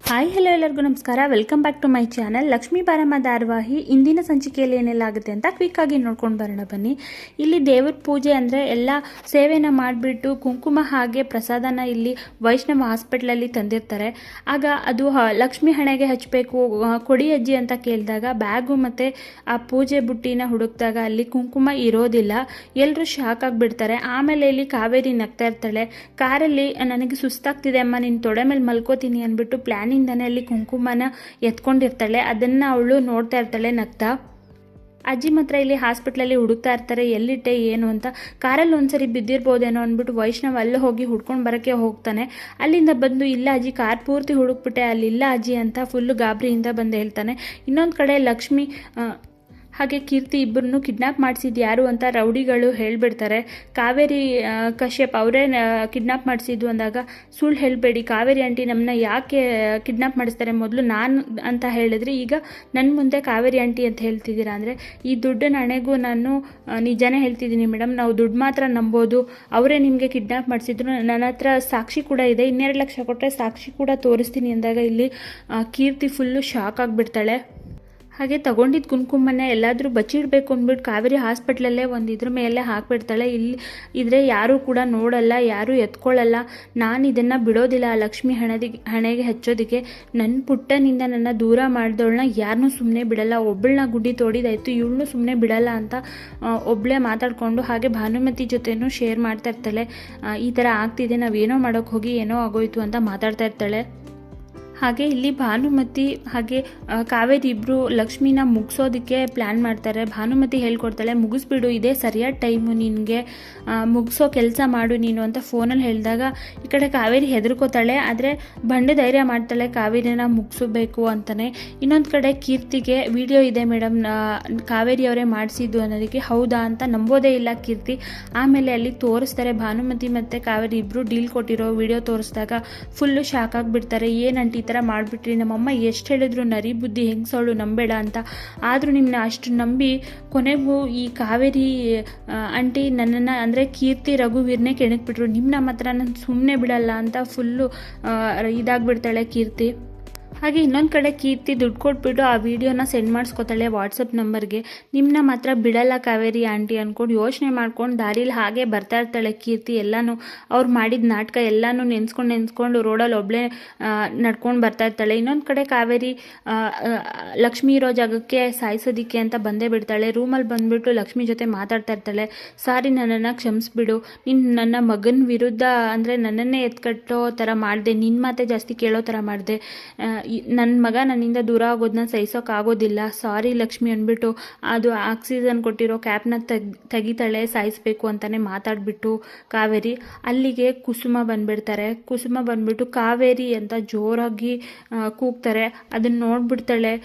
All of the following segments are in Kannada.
ಹಾಯ್ ಹಲೋ ಎಲ್ಲರಿಗೂ ನಮಸ್ಕಾರ. Welcome back to my channel. Lakshmi Baramma ಧಾರಾವಾಹಿ ಇಂದಿನ ಸಂಚಿಕೆಯಲ್ಲಿ ಏನೆಲ್ಲ ಆಗುತ್ತೆ ಅಂತ ಕ್ವಿಕ್ಕಾಗಿ ನೋಡ್ಕೊಂಡು ಬರೋಣ ಬನ್ನಿ. ಇಲ್ಲಿ ದೇವ್ರ ಪೂಜೆ ಅಂದರೆ ಎಲ್ಲ ಸೇವೆನ ಮಾಡಿಬಿಟ್ಟು ಕುಂಕುಮ ಹಾಗೆ ಪ್ರಸಾದನ ಇಲ್ಲಿ ವೈಷ್ಣವ ಹಾಸ್ಪಿಟ್ಲಲ್ಲಿ ತಂದಿರ್ತಾರೆ. ಆಗ ಅದು ಲಕ್ಷ್ಮಿ ಹಣೆಗೆ ಹಚ್ಚಬೇಕು ಕೊಡಿ ಅಜ್ಜಿ ಅಂತ ಕೇಳಿದಾಗ ಬ್ಯಾಗು ಮತ್ತು ಆ ಪೂಜೆ ಬುಟ್ಟಿನ ಹುಡುಕಿದಾಗ ಅಲ್ಲಿ ಕುಂಕುಮ ಇರೋದಿಲ್ಲ. ಎಲ್ಲರೂ ಶಾಕ್ ಆಗಿಬಿಡ್ತಾರೆ. ಆಮೇಲೆ ಇಲ್ಲಿ ಕಾವೇರಿ ನಗ್ತಾ ಇರ್ತಾಳೆ. ಕಾರಲ್ಲಿ ನನಗೆ ಸುಸ್ತಾಗ್ತಿದೆ ಅಮ್ಮ, ನಿನ್ನ ತೊಡೆ ಮೇಲೆ ಮಲ್ಕೋತೀನಿ ಅಂದ್ಬಿಟ್ಟು ಪ್ಲ್ಯಾನಿಂಗ್ ಅಲ್ಲಿ ಕುಂಕುಮನ ಎತ್ಕೊಂಡಿರ್ತಾಳೆ. ಅದನ್ನ ಅವಳು ನೋಡ್ತಾ ಇರ್ತಾಳೆ ನಗ್ತಾ. ಅಜ್ಜಿ ಮಾತ್ರ ಇಲ್ಲಿ ಹಾಸ್ಪಿಟ್ಲಲ್ಲಿ ಹುಡುಕ್ತಾ ಇರ್ತಾರೆ, ಎಲ್ಲಿಟ್ಟೆ ಏನು ಅಂತ. ಕಾರಲ್ಲಿ ಒಂದ್ಸರಿ ಬಿದ್ದಿರ್ಬೋದೇನೋ ಅಂದ್ಬಿಟ್ಟು ವೈಷ್ಣವ್ ಅಲ್ಲಿ ಹೋಗಿ ಹುಡ್ಕೊಂಡು ಬರೋಕ್ಕೆ ಹೋಗ್ತಾನೆ. ಅಲ್ಲಿಂದ ಬಂದು ಇಲ್ಲ ಅಜ್ಜಿ, ಕಾರ್ ಪೂರ್ತಿ ಹುಡುಕ್ಬಿಟ್ಟೆ, ಅಲ್ಲಿಲ್ಲ ಅಜ್ಜಿ ಅಂತ ಫುಲ್ಲು ಗಾಬರಿಯಿಂದ ಬಂದು ಹೇಳ್ತಾನೆ. ಇನ್ನೊಂದು ಕಡೆ ಲಕ್ಷ್ಮಿ ಹಾಗೆ ಕೀರ್ತಿ ಇಬ್ಬರನ್ನು ಕಿಡ್ನಾಪ್ ಮಾಡಿಸಿದ್ದು ಯಾರು ಅಂತ ರೌಡಿಗಳು ಹೇಳಿಬಿಡ್ತಾರೆ. ಕಾವೇರಿ ಕಶ್ಯಪ್ ಅವರೇ ಕಿಡ್ನಾಪ್ ಮಾಡಿಸಿದ್ದು ಅಂದಾಗ ಸುಳ್ಳು ಹೇಳಬೇಡಿ, ಕಾವೇರಿ ಆಂಟಿ ನಮ್ಮನ್ನ ಯಾಕೆ ಕಿಡ್ನಾಪ್ ಮಾಡಿಸ್ತಾರೆ, ಮೊದಲು ನಾನು ಅಂತ ಹೇಳಿದ್ರೆ ಈಗ ನನ್ನ ಮುಂದೆ ಕಾವೇರಿ ಆಂಟಿ ಅಂತ ಹೇಳ್ತಿದ್ದೀರಾ ಅಂದರೆ ಈ ದುಡ್ಡಿನ ಹಣೆಗೂ ನಾನು ನಿಜಾನೇ ಹೇಳ್ತಿದ್ದೀನಿ ಮೇಡಮ್, ನಾವು ದುಡ್ಡು ಮಾತ್ರ ನಂಬೋದು, ಅವರೇ ನಿಮಗೆ ಕಿಡ್ನಾಪ್ ಮಾಡಿಸಿದ್ರು, ನನ್ನ ಹತ್ರ ಸಾಕ್ಷಿ ಕೂಡ ಇದೆ, 2 ಲಕ್ಷ ಕೊಟ್ಟರೆ ಸಾಕ್ಷಿ ಕೂಡ ತೋರಿಸ್ತೀನಿ ಅಂದಾಗ ಇಲ್ಲಿ ಕೀರ್ತಿ ಫುಲ್ಲು ಶಾಕ್ ಆಗಿಬಿಡ್ತಾಳೆ. ಹಾಗೆ ತಗೊಂಡಿದ್ದ ಕುಂಕುಮನೆ ಎಲ್ಲಾದರೂ ಬಚ್ಚಿಡಬೇಕು ಅಂದ್ಬಿಟ್ಟು ಕಾವೇರಿ ಹಾಸ್ಪಿಟ್ಲಲ್ಲೇ ಒಂದು ಇದ್ರ ಮೇಲೆ ಹಾಕಿಬಿಡ್ತಾಳೆ. ಇಲ್ಲಿ ಇದ್ರೆ ಯಾರೂ ಕೂಡ ನೋಡಲ್ಲ, ಯಾರೂ ಎತ್ಕೊಳ್ಳಲ್ಲ. ನಾನು ಇದನ್ನು ಬಿಡೋದಿಲ್ಲ, ಲಕ್ಷ್ಮಿ ಹಣೆಗೆ ಹಚ್ಚೋದಕ್ಕೆ. ನನ್ನ ಪುಟ್ಟನಿಂದ ನನ್ನ ದೂರ ಮಾಡಿದವಳನ್ನ ಯಾರನ್ನೂ ಸುಮ್ಮನೆ ಬಿಡಲ್ಲ, ಒಬ್ಬಳನ್ನ ಗುಡ್ಡಿ ತೋಡಿದಾಯ್ತು, ಇವಳನ್ನೂ ಸುಮ್ಮನೆ ಬಿಡಲ್ಲ ಅಂತ ಒಬ್ಬಳೇ ಮಾತಾಡಿಕೊಂಡು ಹಾಗೆ ಭಾನುಮತಿ ಜೊತೆನೂ ಶೇರ್ ಮಾಡ್ತಾ ಇರ್ತಾಳೆ. ಈ ಥರ ಆಗ್ತಿದೆ, ನಾವೇನೋ ಮಾಡೋಕ್ಕೆ ಹೋಗಿ ಏನೋ ಆಗೋಯ್ತು ಅಂತ ಮಾತಾಡ್ತಾ ಇರ್ತಾಳೆ. ಹಾಗೆ ಇಲ್ಲಿ ಭಾನುಮತಿ ಹಾಗೆ ಕಾವೇರಿ ಇಬ್ಬರು ಲಕ್ಷ್ಮಿನ ಮುಗಿಸೋದಕ್ಕೆ ಪ್ಲ್ಯಾನ್ ಮಾಡ್ತಾರೆ. ಭಾನುಮತಿ ಹೇಳ್ಕೊಡ್ತಾಳೆ, ಮುಗಿಸ್ಬಿಡು, ಇದೇ ಸರಿಯಾದ ಟೈಮು, ನಿನಗೆ ಮುಗಿಸೋ ಕೆಲಸ ಮಾಡು ನೀನು ಅಂತ ಫೋನಲ್ಲಿ ಹೇಳಿದಾಗ ಈ ಕಡೆ ಕಾವೇರಿ ಹೆದರ್ಕೋತಾಳೆ. ಆದರೆ ಬಂಡೆ ಧೈರ್ಯ ಮಾಡ್ತಾಳೆ ಕಾವೇರಿನ ಮುಗಿಸಬೇಕು ಅಂತಲೇ. ಇನ್ನೊಂದು ಕಡೆ ಕೀರ್ತಿಗೆ ವಿಡಿಯೋ ಇದೆ ಮೇಡಮ್, ಕಾವೇರಿ ಅವರೇ ಮಾಡಿಸಿದ್ದು ಅನ್ನೋದಕ್ಕೆ. ಹೌದಾ ಅಂತ ನಂಬೋದೇ ಇಲ್ಲ ಕೀರ್ತಿ. ಆಮೇಲೆ ಅಲ್ಲಿ ತೋರಿಸ್ತಾರೆ ಭಾನುಮತಿ ಮತ್ತು ಕಾವೇರಿ ಇಬ್ಬರು ಡೀಲ್ ಕೊಟ್ಟಿರೋ ವಿಡಿಯೋ ತೋರಿಸಿದಾಗ ಫುಲ್ಲು ಶಾಕ್ ಆಗಿಬಿಡ್ತಾರೆ. ಏನಂಟಿ ಈ ಥರ ಮಾಡಿಬಿಟ್ರಿ, ನಮ್ಮಮ್ಮ ಎಷ್ಟು ಹೇಳಿದ್ರು ನರಿ ಬುದ್ಧಿ ಹೆಂಗಸವಳು ನಂಬೇಡ ಅಂತ, ಆದರೂ ನಿಮ್ಮನ್ನ ಅಷ್ಟು ನಂಬಿ ಕೊನೆಗೂ ಈ ಕಾವೇರಿ ಆಂಟಿ ನನ್ನನ್ನು ಅಂದರೆ ಕೀರ್ತಿ ರಘುವೀರ್ನೇ ಕೆಣಕ್ಬಿಟ್ರು, ನಿಮ್ಮ ಮಾತ್ರ ನಾನು ಸುಮ್ಮನೆ ಬಿಡಲ್ಲ ಅಂತ ಫುಲ್ಲು ಇದಾಗ್ಬಿಡ್ತಾಳೆ ಕೀರ್ತಿ. ಹಾಗೆ ಇನ್ನೊಂದು ಕಡೆ ಕೀರ್ತಿ ದುಡ್ಡು ಕೊಟ್ಬಿಟ್ಟು ಆ ವಿಡಿಯೋನ ಸೆಂಡ್ ಮಾಡಿಸ್ಕೊತಾಳೆ ವಾಟ್ಸಪ್ ನಂಬರ್ಗೆ. ನಿಮ್ಮನ್ನ ಮಾತ್ರ ಬಿಡಲ್ಲ ಕಾವೇರಿ ಆಂಟಿ ಅಂದ್ಕೊಂಡು ಯೋಚನೆ ಮಾಡ್ಕೊಂಡು ದಾರಿಲಿ ಹಾಗೆ ಬರ್ತಾ ಇರ್ತಾಳೆ ಕೀರ್ತಿ. ಎಲ್ಲನೂ ಅವ್ರು ಮಾಡಿದ ನಾಟಕ ಎಲ್ಲನೂ ನೆನೆಸ್ಕೊಂಡು ರೋಡಲ್ಲಿ ಒಬ್ಬಳೇ ನಡ್ಕೊಂಡು ಬರ್ತಾ ಇರ್ತಾಳೆ. ಇನ್ನೊಂದು ಕಡೆ ಕಾವೇರಿ ಲಕ್ಷ್ಮಿ ಇರೋ ಜಾಗಕ್ಕೆ ಸಾಯಿಸೋದಿಕ್ಕೆ ಅಂತ ಬಂದೇ ಬಿಡ್ತಾಳೆ. ರೂಮಲ್ಲಿ ಬಂದುಬಿಟ್ಟು ಲಕ್ಷ್ಮಿ ಜೊತೆ ಮಾತಾಡ್ತಾ ಇರ್ತಾಳೆ. ಸಾರಿ, ನನ್ನನ್ನು ಕ್ಷಮಿಸ್ಬಿಡು, ನೀನು ನನ್ನ ಮಗನ ವಿರುದ್ಧ ಅಂದರೆ ನನ್ನನ್ನೇ ಎತ್ಕಟ್ಟೋ ಥರ ಮಾಡಿದೆ, ನಿನ್ನ ಮಾತೆ ಜಾಸ್ತಿ ಕೇಳೋ ಥರ ಮಾಡಿದೆ, ನನ್ನ ಮಗ ನನ್ನಿಂದ ದೂರ ಆಗೋದನ್ನ ಸಹಿಸೋಕ್ಕಾಗೋದಿಲ್ಲ, ಸಾರಿ ಲಕ್ಷ್ಮಿ ಅಂದ್ಬಿಟ್ಟು ಅದು ಆಕ್ಸಿಜನ್ ಕೊಟ್ಟಿರೋ ಕ್ಯಾಪ್ನ ತೆಗಿತಾಳೆ ಸಾಯಿಸಬೇಕು ಅಂತಲೇ ಮಾತಾಡಿಬಿಟ್ಟು ಕಾವೇರಿ. ಅಲ್ಲಿಗೆ ಕುಸುಮ ಬಂದುಬಿಡ್ತಾರೆ. ಕುಸುಮ ಬಂದುಬಿಟ್ಟು ಕಾವೇರಿ ಅಂತ ಜೋರಾಗಿ ಕೂಗ್ತಾರೆ. ಅದನ್ನು ನೋಡ್ಬಿಡ್ತಾಳೆ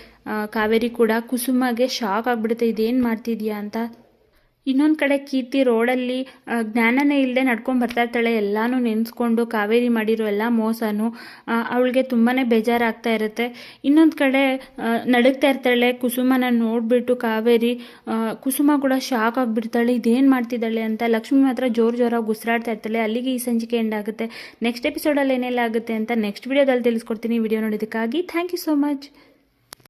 ಕಾವೇರಿ ಕೂಡ. ಕುಸುಮಗೆ ಶಾಕ್ ಆಗಿಬಿಡುತ್ತೆ, ಇದೇನು ಮಾಡ್ತಿದ್ಯಾ ಅಂತ. ಇನ್ನೊಂದು ಕಡೆ ಕೀರ್ತಿ ರೋಡಲ್ಲಿ ಜ್ಞಾನನೇ ಇಲ್ಲದೆ ನಡ್ಕೊಂಡು ಬರ್ತಾ ಇರ್ತಾಳೆ. ಎಲ್ಲನೂ ನೆನೆಸ್ಕೊಂಡು ಕಾವೇರಿ ಮಾಡಿರೋ ಎಲ್ಲ ಮೋಸನೂ ಅವಳಿಗೆ ತುಂಬಾ ಬೇಜಾರಾಗ್ತಾ ಇರುತ್ತೆ. ಇನ್ನೊಂದು ಕಡೆ ನಡುಗ್ತಾ ಇರ್ತಾಳೆ. ಕುಸುಮನ ನೋಡಿಬಿಟ್ಟು ಕಾವೇರಿ ಕುಸುಮ ಕೂಡ ಶಾಕ್ ಆಗಿಬಿಡ್ತಾಳೆ, ಇದೇನು ಮಾಡ್ತಿದ್ದಾಳೆ ಅಂತ. ಲಕ್ಷ್ಮಿ ಮಾತ್ರ ಜೋರಾಗಿ ಉಸಿರಾಡ್ತಾ ಇರ್ತಾಳೆ. ಅಲ್ಲಿಗೆ ಈ ಸಂಚಿಕೆ ಎಂಡ್ ಆಗುತ್ತೆ. ನೆಕ್ಸ್ಟ್ ಎಪಿಸೋಡಲ್ಲಿ ಏನೆಲ್ಲ ಆಗುತ್ತೆ ಅಂತ ನೆಕ್ಸ್ಟ್ ವಿಡಿಯೋದಲ್ಲಿ ತಿಳಿಸ್ಕೊಡ್ತೀನಿ. ವಿಡಿಯೋ ನೋಡೋದಕ್ಕಾಗಿ ಥ್ಯಾಂಕ್ ಯು ಸೋ ಮಚ್.